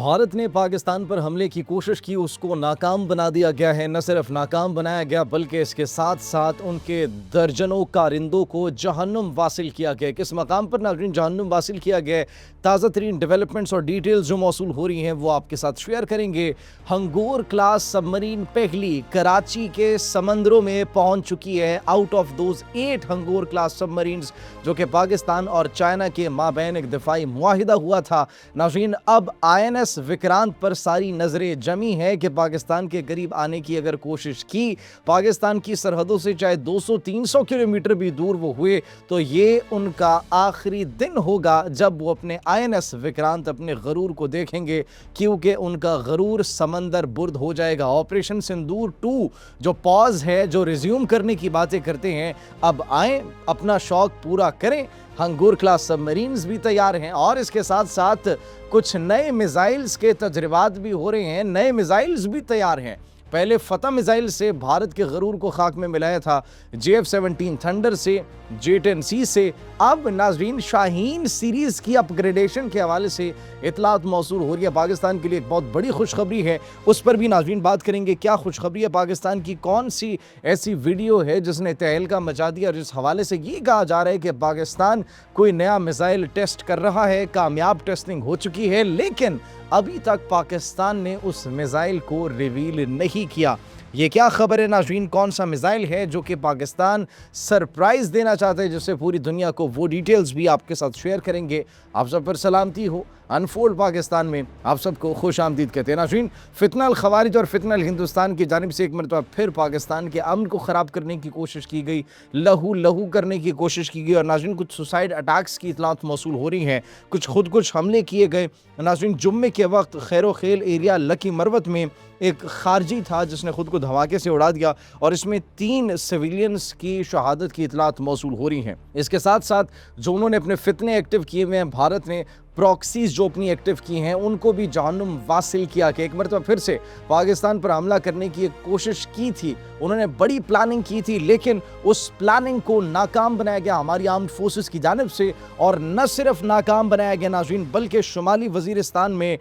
بھارت نے پاکستان پر حملے کی کوشش کی، اس کو ناکام بنا دیا گیا ہے۔ نہ صرف ناکام بنایا گیا بلکہ اس کے ساتھ ساتھ ان کے درجنوں کارندوں کو جہنم واصل کیا گیا۔ کس مقام پر ناظرین جہنم واصل کیا گیا ہے، تازہ ترین ڈیولپمنٹس اور ڈیٹیلز جو موصول ہو رہی ہیں وہ آپ کے ساتھ شیئر کریں گے۔ ہنگور کلاس سب مرین پہلی کراچی کے سمندروں میں پہنچ چکی ہے۔ Out of those 8 Hangor class sub Marines جو کہ پاکستان اور چائنا کے مابین ایک دفاعی معاہدہ ہوا تھا، ناظرین اب INS وکرانت پر ساری نظریں جمی ہیں کہ پاکستان کے قریب آنے کی اگر کوشش کی، پاکستان کی سرحدوں سے چاہے 200-300 کلومیٹر بھی دور وہ ہوئے، تو یہ ان کا آخری دن ہوگا جب وہ اپنے INS وکرانت اپنے غرور کو دیکھیں گے، کیونکہ ان کا غرور سمندر برد ہو جائے گا۔ آپریشن سندور 2 جو پاز ہے، جو ریزیوم کرنے کی باتیں کرتے ہیں، اب آئیں اپنا شوق پورا کریں۔ ہنگور کلاس سب مرینز بھی تیار ہیں اور اس کے ساتھ ساتھ کچھ نئے میزائلز کے تجربات بھی ہو رہے ہیں، نئے میزائلز بھی تیار ہیں۔ پہلے فتح میزائل سے بھارت کے غرور کو خاک میں ملایا تھا، JF-17 تھنڈر سے، J-10C سے، اب ناظرین شاہین سیریز کی اپ گریڈیشن کے حوالے سے اطلاعات موصول ہو رہی ہے۔ پاکستان کے لیے ایک بہت بڑی خوشخبری ہے، اس پر بھی ناظرین بات کریں گے۔ کیا خوشخبری ہے؟ پاکستان کی کون سی ایسی ویڈیو ہے جس نے تہلکہ مچا دیا اور جس حوالے سے یہ کہا جا رہا ہے کہ پاکستان کوئی نیا میزائل ٹیسٹ کر رہا ہے، کامیاب ٹیسٹنگ ہو چکی ہے، لیکن ابھی تک پاکستان نے اس میزائل کو ریویل نہیں کیا۔ یہ کیا خبر ہے ناظرین؟ کون سا میزائل ہے جو کہ پاکستان سرپرائز دینا چاہتا ہے جس سے پوری دنیا کو؟ وہ ڈیٹیلز بھی آپ کے ساتھ شیئر کریں گے۔ آپ سب پر سلامتی ہو، انفولڈ پاکستان میں آپ سب کو خوش آمدید کہتے ہیں۔ ناظرین فتنہ الخوارج اور فتنہ الہندوستان کی جانب سے ایک مرتبہ پھر پاکستان کے امن کو خراب کرنے کی کوشش کی گئی، لہو کرنے کی کوشش کی گئی، اور ناظرین کچھ سوسائڈ اٹیکس کی اطلاعات موصول ہو رہی ہیں، کچھ خود کش حملے کیے گئے۔ ناظرین جمعے کے وقت خیر و خیل ایریا لکی مروت میں ایک خارجی تھا جس نے خود کو دھماکے سے اڑا دیا اور اس میں 3 سویلینز کی شہادت کی اطلاعات موصول ہو رہی ہیں۔ اس کے ساتھ ساتھ جو انہوں نے اپنے فتنے ایکٹیو کیے ہوئے ہیں، بھارت نے پراکسیز جو اپنی ایکٹیو کی ہیں ان کو بھی جہنم واصل کیا کہ ایک مرتبہ پھر سے پاکستان پر حملہ کرنے کی ایک کوشش کی تھی، انہوں نے بڑی پلاننگ کی تھی، لیکن اس پلاننگ کو ناکام بنایا گیا ہماری آرمڈ فورسز کی جانب سے۔ اور نہ صرف ناکام بنایا گیا ناظرین بلکہ شمالی وزیرستان میں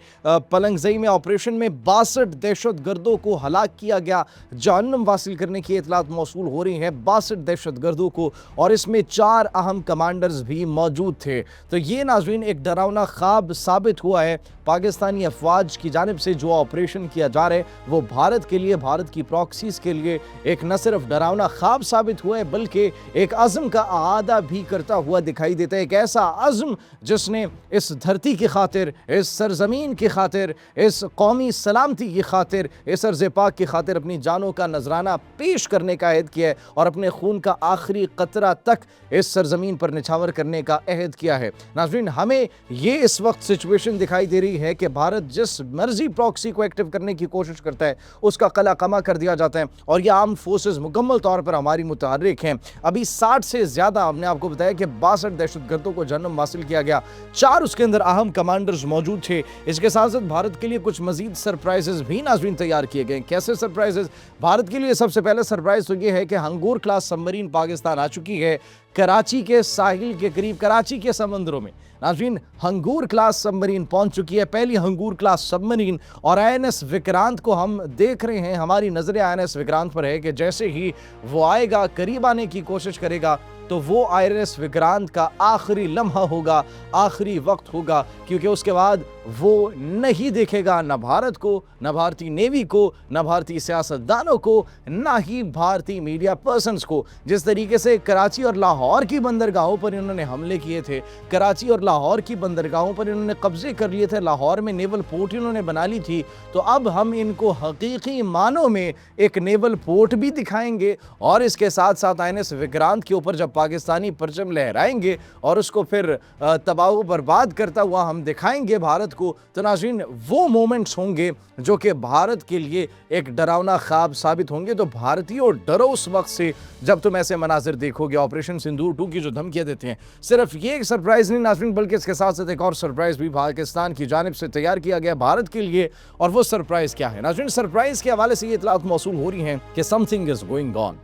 پلنگزئی میں آپریشن میں 62 دہشت گردوں کو ہلاک کیا گیا، جہنم واصل کرنے کی اطلاعات موصول ہو رہی ہیں 62 دہشت گردوں کو، اور اس میں 4 اہم کمانڈرز بھی موجود تھے۔ تو یہ ناظرین ایک ڈراؤنا خواب ثابت ہوا ہے۔ پاکستانی افواج کی جانب سے جو آپریشن کیا جا رہا ہے وہ بھارت کے لیے، بھارت کی پراکسیز کے لیے ایک نہ صرف ڈراؤنا خواب ثابت ہوا ہے بلکہ ایک عزم کا اعادہ بھی کرتا ہوا دکھائی دیتا ہے۔ ایک ایسا عزم جس نے اس دھرتی کی خاطر، اس سرزمین کی خاطر، اس قومی سلامتی کی خاطر، اس ارض پاک کی خاطر اپنی جانوں کا نذرانہ پیش کرنے کا عہد کیا ہے اور اپنے خون کا آخری قطرہ تک اس سرزمین پر نچھاور کرنے کا عہد کیا ہے۔ ناظرین ہمیں یہ اس وقت سچویشن دکھائی دے رہی ہے کہ بھارت جس مرضی پراکسی کو ایکٹیو کرنے کی کوشش کرتا ہے اس کا قلع قمع کر دیا جاتا ہے، اور یہ آرمڈ فورسز مکمل طور پر ہماری متحرک ہیں۔ ابھی 60 سے زیادہ ہم نے آپ کو بتایا کہ 62 دہشت گردوں کو جہنم حاصل کیا گیا، 4 اس کے اندر اہم کمانڈرز موجود تھے۔ اس کے ساتھ ساتھ بھارت کے لیے کچھ مزید سرپرائزز بھی ناظرین تیار کیے گئے۔ کیسے سرپرائزز؟ بھارت کے لیے سب سے پہلا سرپرائز تو یہ ہے کہ ہنگور کلاس سب مرین پاکستان آ چکی ہے کراچی کے ساحل کے قریب، کراچی کے سمندروں میں۔ ناظرین ہنگور کلاس سب مرین پہنچ چکی ہے، پہلی ہنگور کلاس سب مرین، اور INS وکرانت کو ہم دیکھ رہے ہیں، ہماری نظریں INS وکرانت پر ہے کہ جیسے ہی وہ آئے گا، قریب آنے کی کوشش کرے گا، تو وہ INS وکرانت کا آخری لمحہ ہوگا، آخری وقت ہوگا، کیونکہ اس کے بعد وہ نہیں دیکھے گا نہ بھارت کو، نہ بھارتی نیوی کو، نہ بھارتی سیاستدانوں کو، نہ ہی بھارتی میڈیا پرسنز کو۔ جس طریقے سے کراچی اور لاہور کی بندرگاہوں پر انہوں نے حملے کیے تھے، کراچی اور لاہور کی بندرگاہوں پر انہوں نے قبضے کر لیے تھے، لاہور میں نیول پورٹ انہوں نے بنا لی تھی، تو اب ہم ان کو حقیقی معنوں میں ایک نیول پورٹ بھی دکھائیں گے، اور اس کے ساتھ ساتھ INS وکرانت کے اوپر جب پاکستانی پرچم لہرائیں گے اور اس کو پھر تباہ و برباد کرتا ہوا ہم دکھائیں گے بھارت کو، تو ناظرین وہ مومنٹس ہوں گے جو کہ بھارت کے لیے ایک ڈراؤنا خواب ثابت ہوں گے۔ تو بھارتیوں ڈرو اس وقت سے جب تم ایسے مناظر دیکھو گے، آپریشن سندور 2 کی جو دھمکیاں دیتے ہیں۔ صرف یہ ایک سرپرائز نہیں ناظرین بلکہ اس کے ساتھ ساتھ ایک اور سرپرائز بھی پاکستان کی جانب سے تیار کیا گیا بھارت کے لیے، اور وہ سرپرائز کیا ہے؟ ناظرین سرپرائز کے حوالے سے یہ اطلاعات موصول ہو رہی ہیں کہ some thing is going on,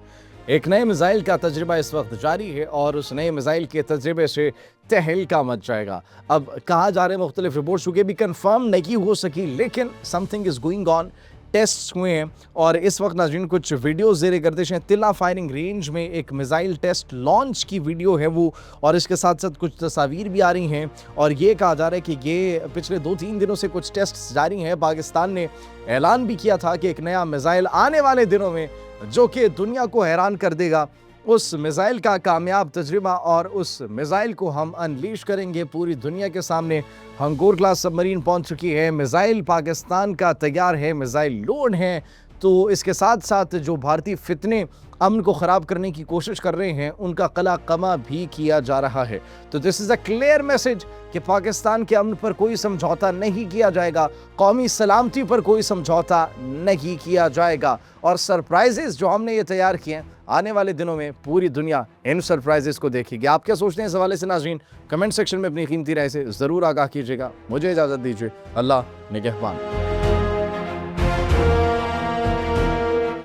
ایک نئے میزائل کا تجربہ اس وقت جاری ہے اور اس نئے میزائل کے تجربے سے تہلکہ مچ جائے گا. اب کہا جا رہا ہے مختلف رپورٹس چونکہ بھی کنفرم نہیں ہو سکی لیکن some thing is going on. Test ہوئے ہیں اور اس وقت ناظرین کچھ ویڈیوز زیر گردش ہیں. تلا فائرنگ رینج میں ایک میزائل ٹیسٹ لانچ کی ویڈیو ہے وہ, اور اس کے ساتھ ساتھ کچھ تصاویر بھی آ رہی ہیں اور یہ کہا جا رہا ہے کہ یہ پچھلے 2-3 دنوں سے کچھ ٹیسٹ جاری ہیں. پاکستان نے اعلان بھی کیا تھا کہ ایک نیا میزائل آنے والے دنوں میں جو کہ دنیا کو حیران کر دے گا. اس میزائل کا کامیاب تجربہ اور اس میزائل کو ہم انلیش کریں گے پوری دنیا کے سامنے. ہنگور کلاس سب مرین پہنچ چکی ہے, میزائل پاکستان کا تیار ہے, میزائل لوڈ ہیں. تو اس کے ساتھ ساتھ جو بھارتی فتنے امن کو خراب کرنے کی کوشش کر رہے ہیں ان کا قلع قمع بھی کیا جا رہا ہے. تو دس از اے کلیئر میسج کہ پاکستان کے امن پر کوئی سمجھوتا نہیں کیا جائے گا, قومی سلامتی پر کوئی سمجھوتا نہیں کیا جائے گا. اور سرپرائزز جو ہم نے یہ تیار کیے ہیں آنے والے دنوں میں پوری دنیا ان سرپرائزز کو دیکھے گی. آپ کیا سوچتے ہیں اس حوالے سے ناظرین؟ کمنٹ سیکشن میں اپنی قیمتی رائے سے ضرور آگاہ کیجیے گا. مجھے اجازت دیجیے. اللہ نگہبان.